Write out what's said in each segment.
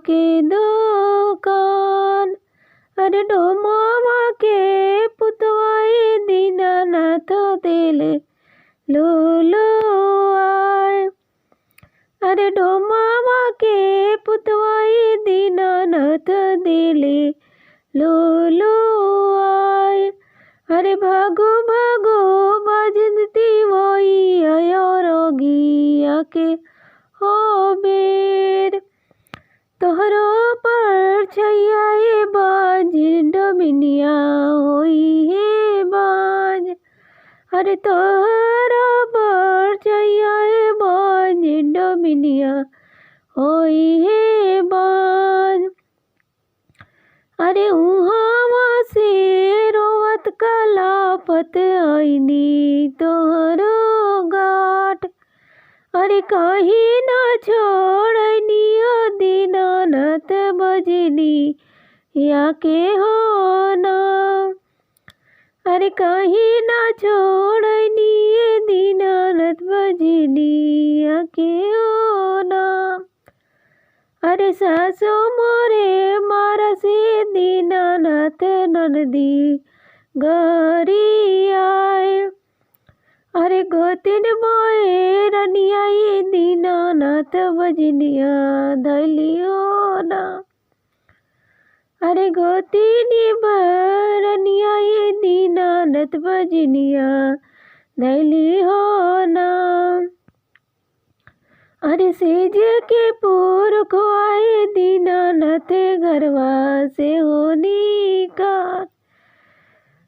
के दुकान। अरे डोमवा के पुतवाई दीनानाथ देले लुलुआय। अरे डोमवा के पुतवाई दीनानाथ देले लुलुआय। अरे भागो भागो बजती वही अयोरगिया के हो बेर। तोहरो पर छैया बाज डमिनिया होई है बाज। अरे तोहरो पर छैया बाज डमिनिया होई है बाज। अरे उहावा से रोवत कलापत आईनी तोहरो गाट। अरे कहीं ना छोड़नी ओ दीनानाथ बजनी या के हो ना। अरे कहीं ना छोड़नी ये दीनानाथ बजनी या के हो ना। अरे सासो मोरे मारा से दीनानाथ ननदी गरी आए। अरे गोतिन बोए रनिया ये दीनानाथ बजनिया धलियो ना। अरे गोतिनी बरनिया ये दीनानाथ बजनिया धलियो ना। अरे सेज के पूर खोआए दीनानाथ घरवा से होनी का।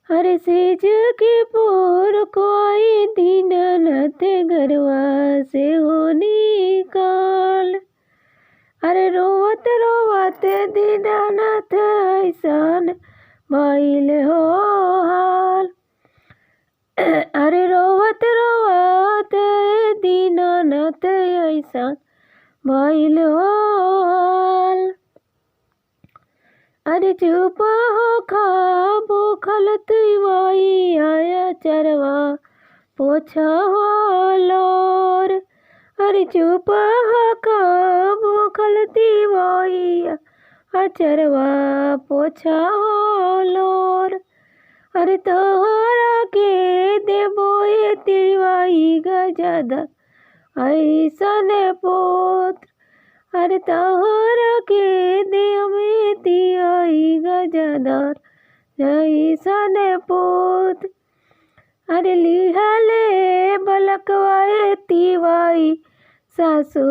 अरे सेज के पूर खोआए दीनानाथ घरवा से होनी काल। अरे रोवत रोवत दीनानाथ ऐसान भइल हो हाल। अरे रोवत रोवत दीनानाथ ऐसान भइल हो हाल। अरे चुप हो खा भूखल तिवाई आया चरवा पोछा हो लोर। अरे चुप हो खा भूखल तिवाई चरवा पोछा हो लोर। अरे तोहरा के देबो ये तिवाई गजदा ऐसन पोत्र। अरे तोहरा के देवे तिवाई गजदार ऐसन पोत्र। अरे लिहले बलकवाए तिवाई सासू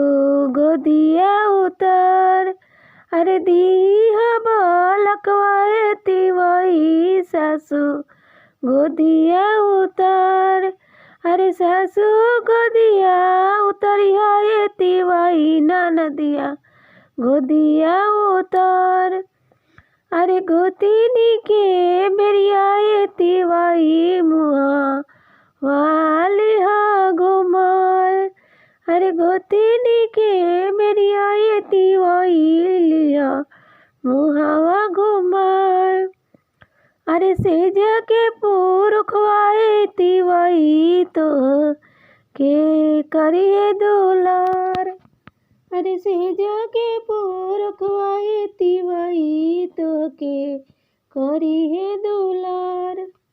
गोदिया उतर। अरे दीहा बलकवाए तिवाई सासू गोदिया उतर। अरे सासू गोदिया उतरिया ये तिवाई ननदिया गोदिया उतर। अरे गोतिनी के बेरिया ये तिवाई मुहा वालिहा घुमाए। अरे गोतिनी के बेरिया ये तिवाई लिया मुहावा घुमाए। अरे सेज के पूर खोआए तिवाई तो के करिए दुलार। अरे सेज के पूर खोआए तिवाई तो के करिए दुलार।